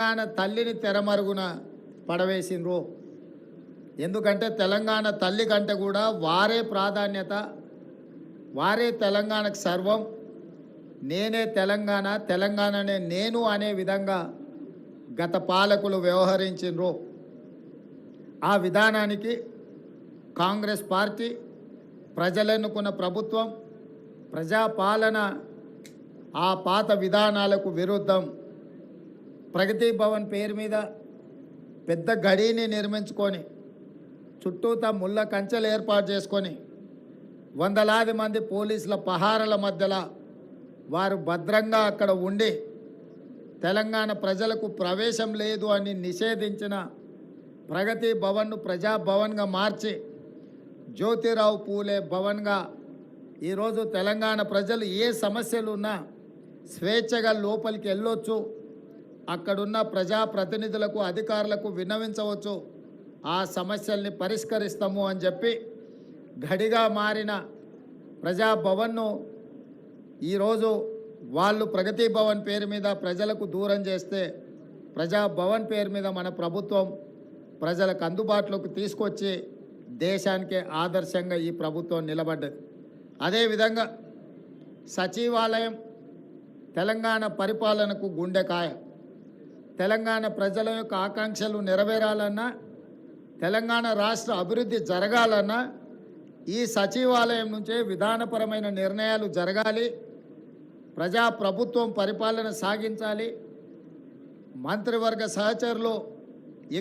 తెలంగాణ తల్లిని తెరమరుగున పడవేసిండ్రు. ఎందుకంటే తెలంగాణ తల్లి కంటే కూడా వారే ప్రాధాన్యత, వారే తెలంగాణకు సర్వం, నేనే తెలంగాణ, తెలంగాణనే నేను అనే విధంగా గత పాలకులు వ్యవహరించిండ్రు. ఆ విధానానికి కాంగ్రెస్ పార్టీ, ప్రజలెన్నుకున్న ప్రభుత్వం, ప్రజాపాలన ఆ పాత విధానాలకు విరుద్ధం ప్రగతి భవన్ పేరు మీద పెద్ద గడిని నిర్మించుకొని చుట్టూతా ముళ్ళ కంచెలు ఏర్పాటు చేసుకొని వందలాది మంది పోలీసుల పహారల మధ్యలో వారు భద్రంగా అక్కడ ఉండి తెలంగాణ ప్రజలకు ప్రవేశం లేదు అని నిషేధించిన ప్రగతి భవన్ను ప్రజాభవన్గా మార్చి జ్యోతిరావు పూలే భవన్గా ఈరోజు తెలంగాణ ప్రజలు ఏ సమస్యలు ఉన్నా స్వేచ్ఛగా లోపలికి వెళ్ళొచ్చు, అక్కడున్న ప్రజాప్రతినిధులకు, అధికారులకు విన్నవించవచ్చు, ఆ సమస్యల్ని పరిష్కరిస్తాము అని చెప్పి గడిగా మారిన ప్రజాభవన్ను ఈరోజు వాళ్ళు ప్రగతి భవన్ పేరు మీద ప్రజలకు దూరం చేస్తే, ప్రజాభవన్ పేరు మీద మన ప్రభుత్వం ప్రజలకు అందుబాటులోకి తీసుకొచ్చి దేశానికే ఆదర్శంగా ఈ ప్రభుత్వం నిలబడ్డది. అదేవిధంగా సచివాలయం తెలంగాణ పరిపాలనకు గుండెకాయ. తెలంగాణ ప్రజల యొక్క ఆకాంక్షలు నెరవేరాలన్నా, తెలంగాణ రాష్ట్ర అభివృద్ధి జరగాలన్నా ఈ సచివాలయం నుంచే విధానపరమైన నిర్ణయాలు జరగాలి, ప్రజాప్రభుత్వం పరిపాలన సాగించాలి, మంత్రివర్గ సహచరులు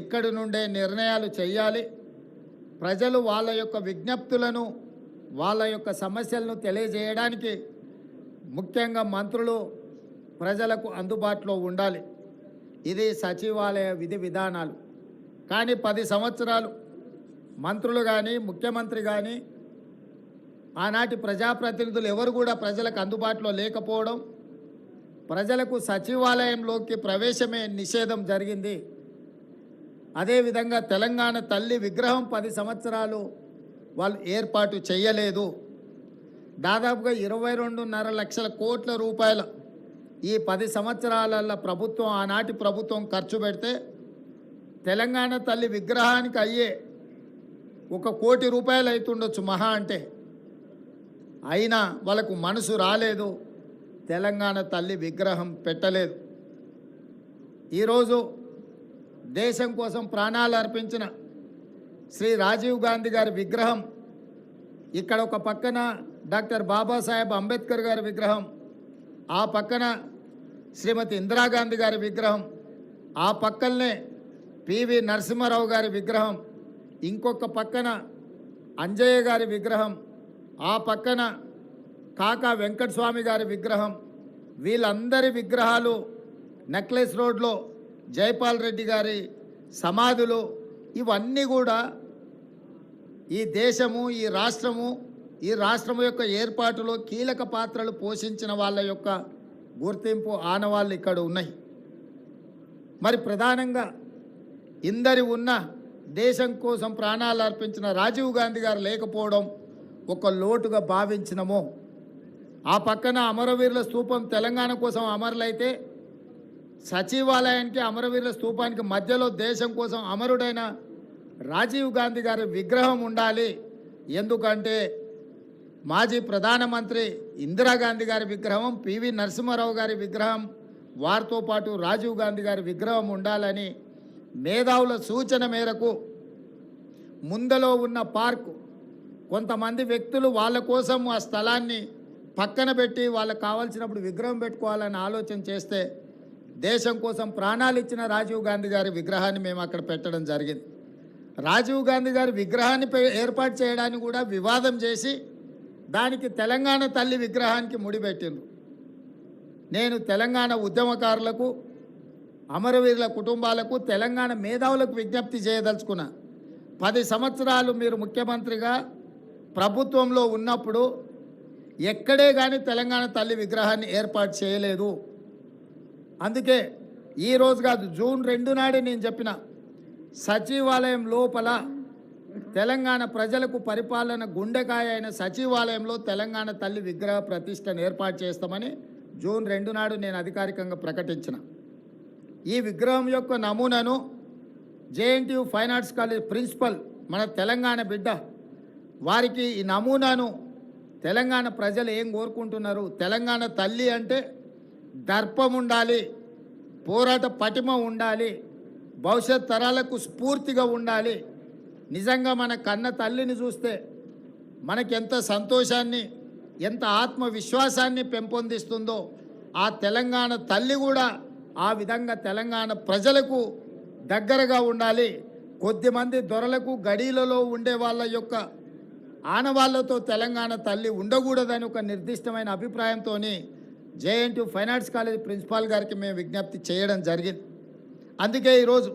ఇక్కడి నుండే నిర్ణయాలు చేయాలి, ప్రజలు వాళ్ళ యొక్క విజ్ఞప్తులను, వాళ్ళ యొక్క సమస్యలను తెలియజేయడానికి ముఖ్యంగా మంత్రులు ప్రజలకు అందుబాటులో ఉండాలి. ఇది సచివాలయ విధి విధానాలు. కానీ 10 సంవత్సరాలు మంత్రులు కానీ, ముఖ్యమంత్రి కానీ, ఆనాటి ప్రజాప్రతినిధులు ఎవరు కూడా ప్రజలకు అందుబాటులో లేకపోవడం, ప్రజలకు సచివాలయంలోకి ప్రవేశమే నిషేధం జరిగింది. అదేవిధంగా తెలంగాణ తల్లి విగ్రహం 10 సంవత్సరాలు వాళ్ళు ఏర్పాటు చేయలేదు. దాదాపుగా 22.5 లక్షల కోట్ల రూపాయల ఈ 10 సంవత్సరాల ప్రభుత్వం, ఆనాటి ప్రభుత్వం ఖర్చు పెడితే తెలంగాణ తల్లి విగ్రహానికి అయ్యే 1 కోటి రూపాయలు అవుతుండొచ్చు మహా అంటే. అయినా వాళ్ళకు మనసు రాలేదు, తెలంగాణ తల్లి విగ్రహం పెట్టలేదు. ఈరోజు దేశం కోసం ప్రాణాలు అర్పించిన శ్రీ రాజీవ్ గాంధీ గారి విగ్రహం, ఇక్కడ ఒక పక్కన డాక్టర్ బాబాసాహెబ్ అంబేద్కర్ గారి విగ్రహం, ఆ పక్కన శ్రీమతి ఇందిరాగాంధీ గారి విగ్రహం, ఆ పక్కనే పివి నరసింహారావు గారి విగ్రహం, ఇంకొక పక్కన అంజయ్య గారి విగ్రహం, ఆ పక్కన కాకా వెంకటస్వామి గారి విగ్రహం, వీళ్ళందరి విగ్రహాలు నెక్లెస్ రోడ్లో జైపాల్ రెడ్డి గారి సమాధులు, ఇవన్నీ కూడా ఈ దేశము, ఈ రాష్ట్రము యొక్క ఏర్పాటులో కీలక పాత్రలు పోషించిన వాళ్ళ యొక్క గుర్తింపు ఆనవాళ్ళు ఇక్కడ ఉన్నాయి. మరి ప్రధానంగా ఇందరి ఉన్న దేశం కోసం ప్రాణాలు అర్పించిన రాజీవ్ గాంధీ గారు లేకపోవడం ఒక లోటుగా భావించినము. ఆ పక్కన అమరవీరుల స్తూపం తెలంగాణ కోసం అమరులైతే, సచివాలయానికి అమరవీరుల స్తూపానికి మధ్యలో దేశం కోసం అమరుడైన రాజీవ్ గాంధీ గారి విగ్రహం ఉండాలి. ఎందుకంటే మాజీ ప్రధానమంత్రి ఇందిరాగాంధీ గారి విగ్రహం, పివి నరసింహారావు గారి విగ్రహం, వారితో పాటు రాజీవ్ గాంధీ గారి విగ్రహం ఉండాలని మేధావుల సూచన మేరకు ముందలో ఉన్న పార్కు కొంతమంది వ్యక్తులు వాళ్ళ కోసం ఆ స్థలాన్ని పక్కన పెట్టి వాళ్ళకు కావాల్సినప్పుడు విగ్రహం పెట్టుకోవాలని ఆలోచన చేస్తే, దేశం కోసం ప్రాణాలు ఇచ్చిన రాజీవ్ గాంధీ గారి విగ్రహాన్ని మేము అక్కడ పెట్టడం జరిగింది. రాజీవ్ గాంధీ గారి విగ్రహాన్ని ఏర్పాటు చేయడానికి కూడా వివాదం చేసి దానికి తెలంగాణ తల్లి విగ్రహానికి ముడిపెట్టిండ్రు. నేను తెలంగాణ ఉద్యమకారులకు, అమరవీరుల కుటుంబాలకు, తెలంగాణ మేధావులకు విజ్ఞప్తి చేయదలుచుకున్నా, 10 సంవత్సరాలు మీరు ముఖ్యమంత్రిగా ప్రభుత్వంలో ఉన్నప్పుడు ఎక్కడే కానీ తెలంగాణ తల్లి విగ్రహాన్ని ఏర్పాటు చేయలేదు. అందుకే ఈరోజు కాదు, జూన్ 2 నాడే నేను చెప్పిన, సచివాలయం లోపల తెలంగాణ ప్రజలకు పరిపాలన గుండెకాయ అయిన సచివాలయంలో తెలంగాణ తల్లి విగ్రహ ప్రతిష్టను ఏర్పాటు చేస్తామని జూన్ 2 నాడు నేను అధికారికంగా ప్రకటించిన. ఈ విగ్రహం యొక్క నమూనాను JNTU fine arts college principal మన తెలంగాణ బిడ్డ వారికి ఈ నమూనాను తెలంగాణ ప్రజలు ఏం కోరుకుంటున్నారు, తెలంగాణ తల్లి అంటే దర్పం ఉండాలి, పోరాట పటిమ ఉండాలి, భవిష్యత్ తరాలకు స్ఫూర్తిగా ఉండాలి. నిజంగా మన కన్న తల్లిని చూస్తే మనకి ఎంత సంతోషాన్ని, ఎంత ఆత్మవిశ్వాసాన్ని పెంపొందిస్తుందో ఆ తెలంగాణ తల్లి కూడా ఆ విధంగా తెలంగాణ ప్రజలకు దగ్గరగా ఉండాలి. కొద్దిమంది దొరలకు గడీలలో ఉండే వాళ్ళ యొక్క ఆనవాళ్లతో తెలంగాణ తల్లి ఉండకూడదని ఒక నిర్దిష్టమైన అభిప్రాయంతో JNTU fine arts college principal గారికి మేము విజ్ఞప్తి చేయడం జరిగింది. అందుకే ఈరోజు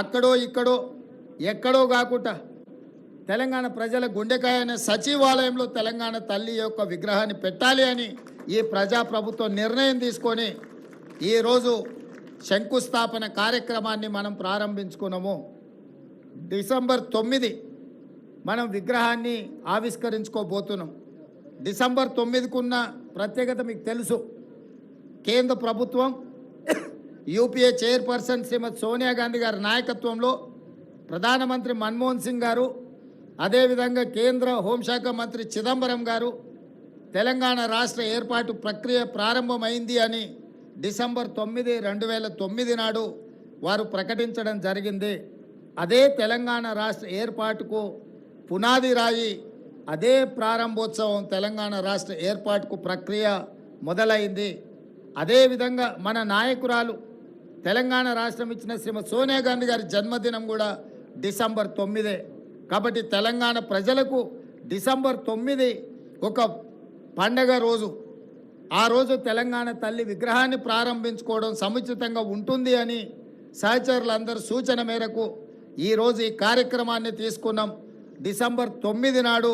అక్కడో ఇక్కడో ఎక్కడో కాకుండా తెలంగాణ ప్రజల గుండెకాయ అనే సచివాలయంలో తెలంగాణ తల్లి యొక్క విగ్రహాన్ని పెట్టాలి అని ఈ ప్రజాప్రభుత్వం నిర్ణయం తీసుకొని ఈరోజు శంకుస్థాపన కార్యక్రమాన్ని మనం ప్రారంభించుకున్నాము. డిసెంబర్ 9 మనం విగ్రహాన్ని ఆవిష్కరించుకోబోతున్నాం. డిసెంబర్ 9కున్న ప్రత్యేకత మీకు తెలుసు. కేంద్ర ప్రభుత్వం యూపీఏ చైర్పర్సన్ శ్రీమతి సోనియా గాంధీ గారి నాయకత్వంలో ప్రధానమంత్రి మన్మోహన్ సింగ్ గారు, అదేవిధంగా కేంద్ర హోంశాఖ మంత్రి చిదంబరం గారు తెలంగాణ రాష్ట్ర ఏర్పాటు ప్రక్రియ ప్రారంభమైంది అని డిసెంబర్ 9, 2009 నాడు వారు ప్రకటించడం జరిగింది. అదే తెలంగాణ రాష్ట్ర ఏర్పాటుకు పునాది రాయి, అదే ప్రారంభోత్సవం తెలంగాణ రాష్ట్ర ఏర్పాటుకు ప్రక్రియ మొదలైంది. అదేవిధంగా మన నాయకురాలు తెలంగాణ రాష్ట్రం ఇచ్చిన శ్రీమతి సోనియా గాంధీ గారి జన్మదినం కూడా డిసెంబర్ 9. కాబట్టి తెలంగాణ ప్రజలకు డిసెంబర్ 9 ఒక పండగ రోజు. ఆ రోజు తెలంగాణ తల్లి విగ్రహాన్ని ప్రారంభించుకోవడం సముచితంగా ఉంటుంది అని సహచరులందరూ సూచన మేరకు ఈరోజు ఈ కార్యక్రమాన్ని తీసుకున్నాం. డిసెంబర్ 9 నాడు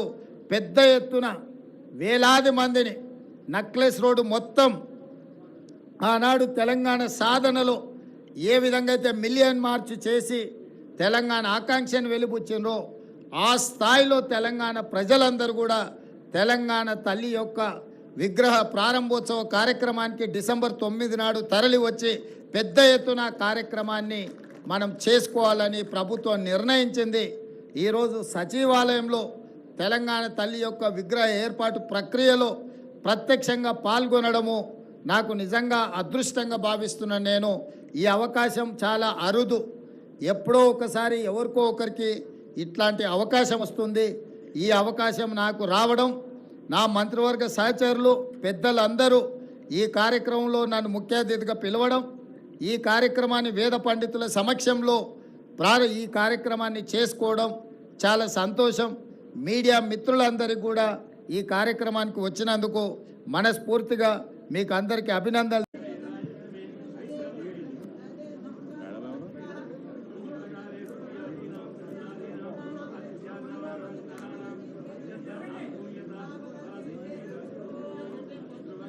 పెద్ద ఎత్తున వేలాది మందిని నక్లెస్ రోడ్డు మొత్తం ఆనాడు తెలంగాణ సాధనలో ఏ విధంగా అయితే మిలియన్ మార్చ్ చేసి తెలంగాణ ఆకాంక్షను వెలిబుచ్చినో ఆ స్థాయిలో తెలంగాణ ప్రజలందరూ కూడా తెలంగాణ తల్లి యొక్క విగ్రహ ప్రారంభోత్సవ కార్యక్రమానికి డిసెంబర్ 9 నాడు తరలి వచ్చి పెద్ద ఎత్తున కార్యక్రమాన్ని మనం చేసుకోవాలని ప్రభుత్వం నిర్ణయించింది. ఈరోజు సచివాలయంలో తెలంగాణ తల్లి యొక్క విగ్రహ ఏర్పాటు ప్రక్రియలో ప్రత్యక్షంగా పాల్గొనడము నాకు నిజంగా అదృష్టంగా భావిస్తున్నాను. నేను ఈ అవకాశం చాలా అరుదు, ఎప్పుడో ఒకసారి ఎవరికో ఒకరికి ఇట్లాంటి అవకాశం వస్తుంది. ఈ అవకాశం నాకు రావడం, నా మంత్రివర్గ సహచరులు పెద్దలందరూ ఈ కార్యక్రమంలో నన్ను ముఖ్య అతిథిగా పిలవడం, ఈ కార్యక్రమాన్ని వేద పండితుల సమక్షంలో ఈ కార్యక్రమాన్ని చేసుకోవడం చాలా సంతోషం. మీడియా మిత్రులందరికీ కూడా ఈ కార్యక్రమానికి వచ్చినందుకు మనస్ఫూర్తిగా మీకు అందరికీ అభినందనలు.